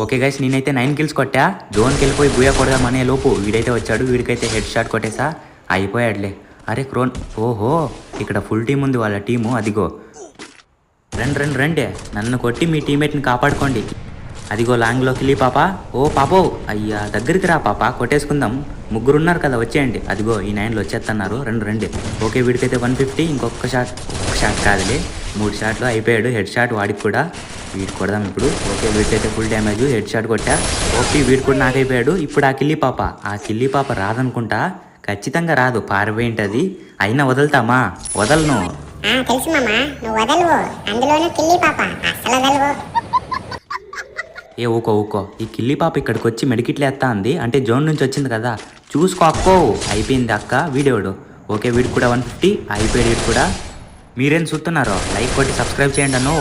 Okay guys, నేనైతే 9 kills కొట్టా. జోన్కి వెళ్ళిపోయి బూయా కొడదామనే లోపు వీడైతే వచ్చాడు. వీడికైతే హెడ్ షాట్ కొట్టేసా, అయిపోయాడులే. అరే క్రోన్, ఓహో ఇక్కడ ఫుల్ టీం ఉంది వాళ్ళ టీము. అదిగో రండి, నన్ను కొట్టి మీ టీమేట్ని కాపాడుకోండి. అదిగో లాంగ్లో కిల్లీ పాప. ఓ పాపో, అయ్యా దగ్గరికి రా పాప, కొట్టేసుకుందాం. ముగ్గురు ఉన్నారు కదా, వచ్చేయండి. అదిగో ఈ 9లో వచ్చేస్తున్నారు. రండి. ఓకే వీడికైతే 150. ఇంకొక షాట్, ఒక షాట్ కాదులే, 3 షాట్లు. అయిపోయాడు హెడ్ షాట్ వాడికి కూడా. వీడు కొడదాం ఇప్పుడు. ఓకే వీడికైతే ఫుల్ డ్యామేజ్, హెడ్ షాట్ కొట్టా. ఓకే వీడు కూడా నాకైపోయాడు. ఇప్పుడు ఆ కిల్లీ పాప రాదనుకుంటా, ఖచ్చితంగా రాదు, పారిపోయింటది. అయినా వదులుతామా? వదలను. తెలుసు మామా, నువ్వు వదలవు, అందులోనూ కిల్లి పాప అసలు వదలవు. ఊకో ఈ కిల్లీ పాప ఇక్కడికి వచ్చి మెడికిట్లు వేస్తా ఉంది అంటే జోన్ నుంచి వచ్చింది కదా, చూసుకో అక్కో. అయిపోయింది అక్క. వీడియోడు ఓకే వీడికి కూడా 150. అయిపోయాడు వీడు కూడా. మీరేం చూస్తున్నారో లైక్ కొట్టి సబ్స్క్రైబ్ చేయండి అన్నో.